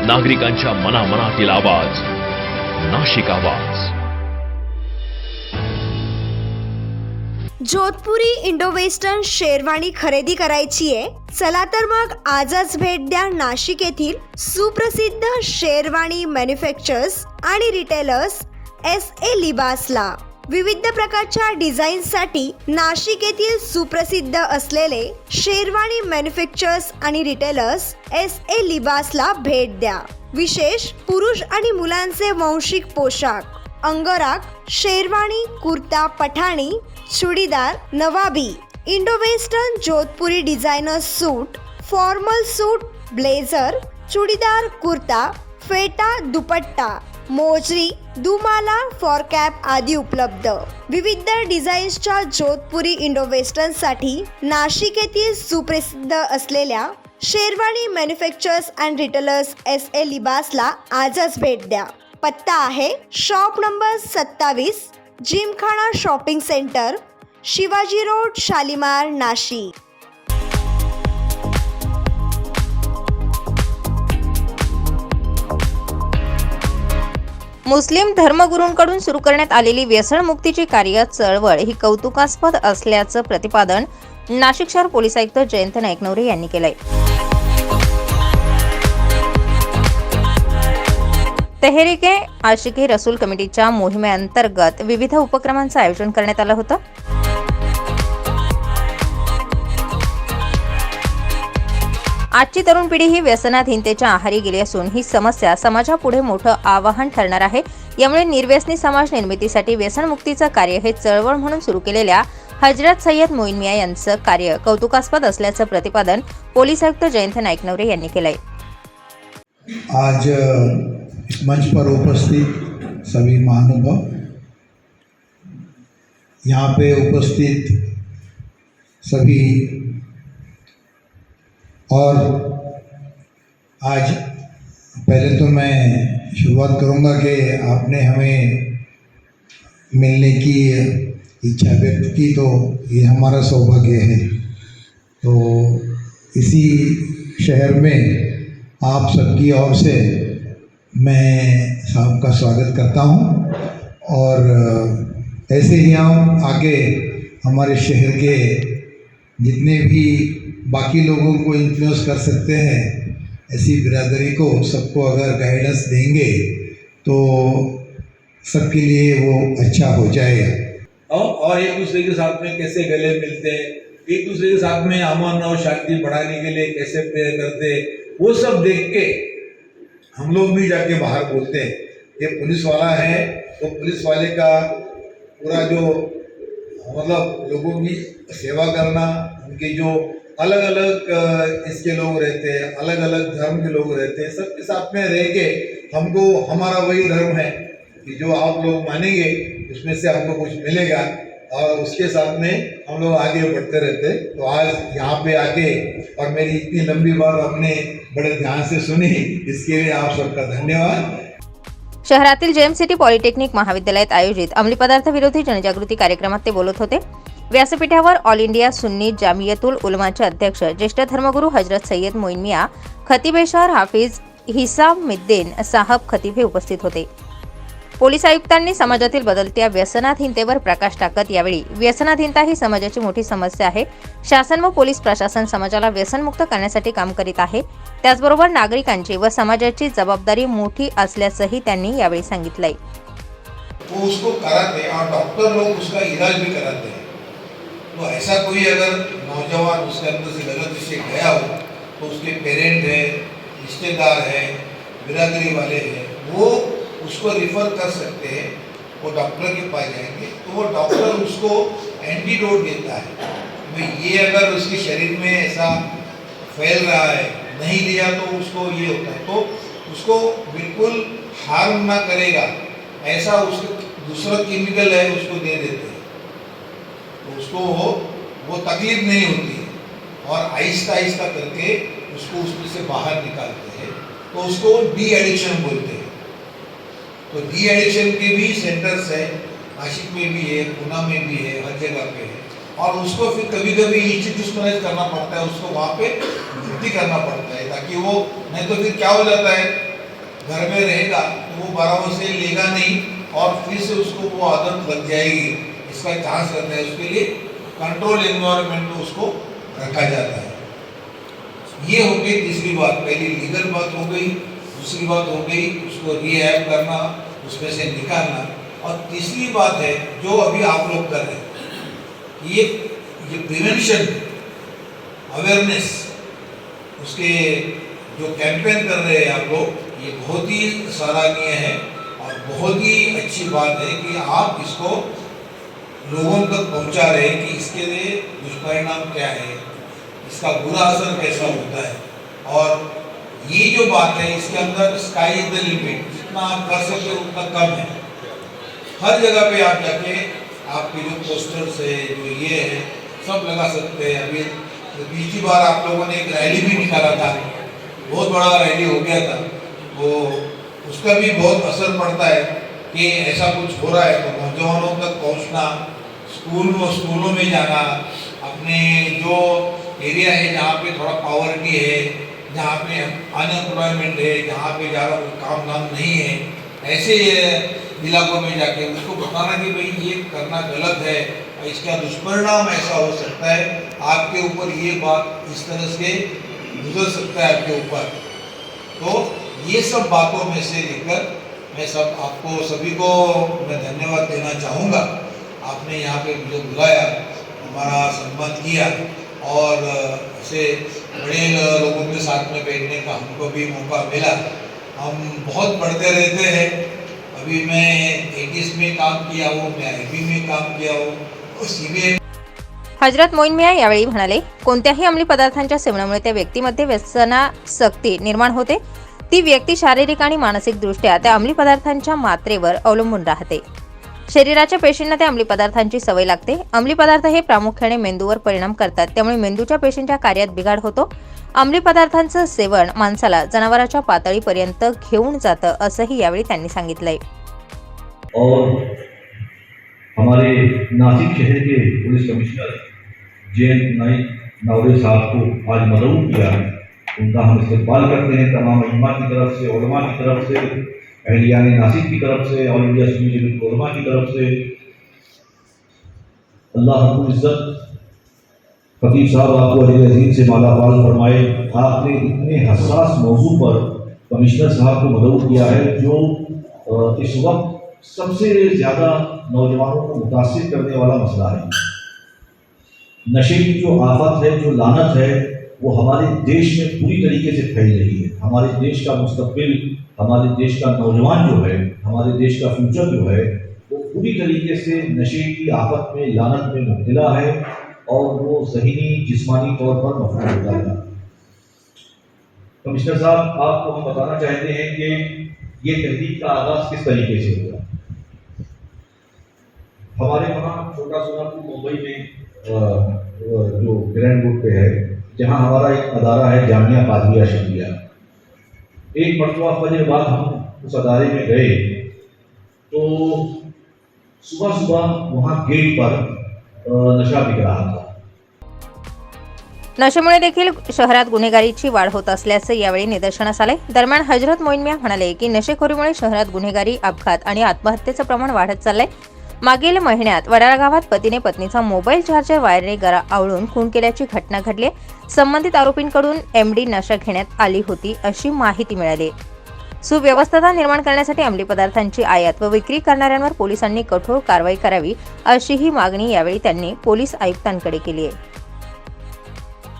नागरिकांच्या मनामनातील आवाज, नाशिक आवाज. जोधपुरी इंडो वेस्टर्न शेरवानी खरेदी करायची आहे? चला तर मग आजच भेट द्या नाशिक येथील सुप्रसिद्ध शेरवानी मॅन्युफॅक्चरर्स आणि रिटेलर्स SA लिबासला. विविध प्रकारच्या डिझाईन्ससाठी नाशिक येथील सुप्रसिद्ध असलेले शेरवानी मॅन्युफॅक्चरर्स आणि रिटेलर्स SA लिबासला भेट द्या. विशेष पुरुष आणि मुलांचे वंशिक पोशाख, अंगराग, शेरवानी, कुर्ता, पठाणी, चुडीदार, नवाबी, Indo western, Jodhpuri designer suit, formal suit, blazer, churidar, kurta, फेटा, दुपट्टा, मोजरी, दुमाला, फॉरकॅप आदी उपलब्ध. विविध डिझाईन्सच्या जोधपुरी इंडो वेस्टर्नसाठी नाशिक येथील सुप्रसिद्ध असलेल्या sherwani manufacturers and retailers SA लिबासला आजच भेट द्या. पत्ता आहे shop number 27, gymkhana shopping centre, Shivaji road, Shalimar, Nashik. Muslim धर्मगुरूंकडून सुरू करण्यात आलेली व्यसनमुक्तीची कार्य चळवळ ही कौतुकास्पद असल्याचं प्रतिपादन नाशिक शहर पोलीस आयुक्त जयंत नाईकनवरे यांनी केलंय. तेहरीके आशिकी रसूल कमिटीच्या मोहिमेअंतर्गत विविध उपक्रमांचं आयोजन करण्यात आलं होतं. आजची तरुण पिढी ही व्यसनाधीनतेच्या आहारी गेली असून ही समस्या समाजापुढे मोठं आव्हान ठरणार आहे. यामुळे निर्व्यसनी समाज निर्मितीसाठी व्यसनमुक्तीचं कार्य हे चळवळ म्हणून सुरू केलेल्या हजरत सय्यद मोईन मियां यांचं कार्य कौतुकास्पद असल्याचं प्रतिपादन पोलीस आयुक्त जयंत नाईकनवरे यांनी केलंय. आज मंच पर उपस्थित सभी महानुभाव, यहाँ पे उपस्थित सभी, और आज पहले तो मैं शुरुआत करूँगा कि आपने हमें मिलने की इच्छा व्यक्त की, तो ये हमारा सौभाग्य है. तो इसी शहर में आप सबकी ओर से मैं साहब का स्वागत करता हूँ, और ऐसे ही हम आगे हमारे शहर के जितने भी बाकी लोगों को इन्फ्लुएंस कर सकते हैं, ऐसी बिरादरी को सबको अगर गाइडेंस देंगे तो सबके लिए वो अच्छा हो जाएगा. और एक दूसरे के साथ में कैसे गले मिलते हैं, एक दूसरे के साथ में अमन और शांति बढ़ाने के लिए कैसे प्रेयर करते हैं, वो सब देख के हम लोग भी जाके बाहर बोलते हैं. ये पुलिस वाला है तो पुलिस वाले का पूरा जो मतलब लोगों की सेवा करना, उनके जो अलग अलग इसके लोग रहते हैं, अलग अलग धर्म के लोग रहते हैं, सबके साथ में रह के हमको हमारा वही धर्म है कि जो आप लोग मानेंगे उसमें से हमको कुछ मिलेगा, और उसके साथ में हम लोग आगे बढ़ते रहते. तो आज यहाँ पे आके और मेरी इतनी लंबी बात आपने बड़े ध्यान से सुनी, इसके लिए आप सबका धन्यवाद. शहरातील जेएम सिटी पॉलिटेक्निक महाविद्यालयात आयोजित अंमली पदार्थ विरोधी जनजागृती कार्यक्रमात ते बोलत होते. व्यासपीठावर ऑल इंडिया सुन्नी जामियतुल उलमाचे अध्यक्ष ज्येष्ठ धर्मगुरू हजरत सय्यद मोईन मियां, खतीबेशार हाफिज हिसामुद्दीन साहब खतीब हे उपस्थित होते. पोलीस आयुक्तांनी समाजातील बदलत्या व्यसनाधीनतेवर प्रकाश टाकत यावेळी व्यसनाधीनता ही समाजाची मोठी समस्या आहे. शासन व पोलीस प्रशासन समाजाला व्यसनमुक्त करण्यासाठी काम करीत आहे. त्याचबरोबर नागरिकांची व समाजाची जबाबदारी मोठी असल्याचंही त्यांनी यावेळी सांगितलंय. वो उसको कराते हैं और डॉक्टर लोग उसका इलाज भी कराते हैं. तो ऐसा कोई अगर नौजवान उसके अंदर से गलती से गया हो तो उसके पेरेंट है, रिश्तेदार है, बिरादरी वाले हैं, वो उसको रिफ़र कर सकते हैं. वो डॉक्टर के पास जाएंगे तो वो डॉक्टर उसको एंटीडोट देता है. भाई ये अगर उसके शरीर में ऐसा फैल रहा है, नहीं लिया तो उसको ये होता है, तो उसको बिल्कुल हार्म ना करेगा ऐसा उसको दूसरा केमिकल है उसको दे देते हैं. तो उसको वो तकलीफ नहीं होती है, और आहिस्ता आहिस्ता करके उसको उसमें से बाहर निकालते हैं. तो उसको डी एडिक्शन बोलते हैं. तो डी एडिक्शन के भी सेंटर्स है, नासिक में भी है, पूना में भी है, हर जगह पे है. और उसको फिर कभी कभी इंस्टीट्यूशनलाइज करना पड़ता है, उसको वहाँ पे भर्ती करना पड़ता है, ताकि वो, नहीं तो फिर क्या हो जाता है घर में रहेगा तो वो बराबर से लेगा नहीं और फिर से उसको वो आदत लग जाएगी, इसका चांस रहता है। उसके लिए कंट्रोल एनवायरनमेंट में उसको रखा जाता है। ये हो गई तीसरी बात। पहली लीगल बात हो गई, दूसरी बात हो गई उसको रिहैब करना, उसमें से निकालना, और तीसरी बात है जो अभी आप लोग कर रहे हैं, ये प्रिवेंशन अवेयरनेस, उसके जो कैंपेन कर रहे हैं आप लोग, ये बहुत ही सराहनीय है और बहुत ही अच्छी बात है कि आप इसको लोगों तक पहुंचा रहे हैं कि इसके लिए दुष्परिणाम क्या है, इसका बुरा असर कैसा होता है। और ये जो बात है इसके अंदर स्काई इज द लिमिट, जितना आप कर सकते हो उतना कम है। हर जगह पे आप जाके आपके जो पोस्टर्स है, जो ये है, सब लगा सकते हैं। अभी पिछली बार आप लोगों ने एक रैली भी निकाला था, बहुत बड़ा रैली हो गया था, वो उसका भी बहुत असर पड़ता है कि ऐसा कुछ हो रहा है तो नौजवानों तक पहुंचना, स्कूलों में जाना, अपने जो एरिया है जहाँ पे थोड़ा पॉवर्टी है, जहाँ पे अनएम्प्लॉयमेंट है, जहाँ पे ज़्यादा काम धाम नहीं है, ऐसे इलाकों में जाके उसको बताना कि भाई ये करना गलत है, इसका दुष्परिणाम ऐसा हो सकता है, आपके ऊपर ये बात इस तरह से गुजर सकता है आपके ऊपर। तो ये सब बातों में से लेकर मैं आपको सभी को मैं धन्यवाद देना चाहूँगा। आपने यहाँ पे मुझे बुलाया, हमारा सम्मान किया और ऐसे बड़े लोगों के साथ में बैठने का हमको भी मौका मिला। हम बहुत पढ़ते रहते हैं, अभी मैं 80s में काम किया हूँ, मैं IB में काम किया हूँ, CBI। हजरत मोईन मिया यावेळी म्हणाले, कोणत्याही अंमली पदार्थांच्या सेवनामुळे त्या व्यक्तीमध्ये व्यसनासक्ती निर्माण होते। ती व्यक्ती शारीरिक आणि मानसिकदृष्ट्या त्या अंमली पदार्थांच्या मात्रेवर अवलंबून राहते। शरीराच्या पेशींना त्या अंमली पदार्थांची सवय लागते। अंमली पदार्थ हे प्रामुख्याने मेंदूवर परिणाम करतात, त्यामुळे मेंदूच्या पेशींच्या कार्यात बिघाड होतो। अंमली पदार्थांचं सेवन माणसाला जनावराच्या पातळीपर्यंत घेऊन जातं, असंही यावेळी त्यांनी सांगितलंय। और हमारे नासिक शहर के पुलिस कमिश्नर जयंत नावरे साहब को आज मदऊ किया है, उनका हम इस्तेमाल करते हैं। तमाम इमाम की तरफ से, उलमा की तरफ से, अहलियान नासिक की तरफ से, ऑल इंडिया सुन्नी जमीयत उलमा की तरफ से। अल्लाह रब्बुल इज्जत खतीब साहब आपको अजर अजीम से मालामाल फरमाए। आपने इतने हसास मौजू पर कमिश्नर साहब को मदऊ किया है जो इस वक्त सबसे ज़्यादा नौजवानों को मुतासिर करने वाला मसला है। नशे की जो आफत है, जो लानत है, वो हमारे देश में पूरी तरीके से फैल रही है। हमारे देश का मुस्तकबिल, हमारे देश का नौजवान जो है, हमारे देश का फ्यूचर जो है, वो पूरी तरीके से नशे की आफत में, लानत में मुब्तला है और वो ज़हनी जिस्मानी तौर पर मफलूज होता है। कमिश्नर साहब, आपको हम बताना चाहते हैं कि ये तहरीक का आगाज़ किस तरीके से हुआ। हमारे वहाँ छोटा सोनापुर मुंबई में जो ग्रैंड रोड पे है, जहाँ हमारा एक अदारा है जामिया कादरिया शरिया। एक मरतबा फजर बाद हम उस अदारे में गए तो सुबह सुबह वहाँ गेट पर नशा बिक रहा था। नशेमुळे देखील शहरात गुन्हेगारीची वाढ होत असल्याचं यावेळी निदर्शनास आले। दरम्यान हजरत मोईन मिया म्हणाले की नशेखोरीमुळे शहरात गुन्हेगारी, अपघात आणि आत्महत्येचं प्रमाण वाढत चाललंय। मागील महिन्यात वडाळा गावात पतीने पत्नीचा मोबाईल चार्जर वायरने गळा आवळून खून केल्याची घटना घडली। संबंधित आरोपींकडून MD नशा घेण्यात आली होती अशी माहिती मिळाली। सुव्यवस्था निर्माण करण्यासाठी अंमली पदार्थांची आयात व विक्री करणाऱ्यांवर पोलिसांनी कठोर कारवाई करावी अशीही मागणी यावेळी त्यांनी पोलीस आयुक्तांकडे केली आहे।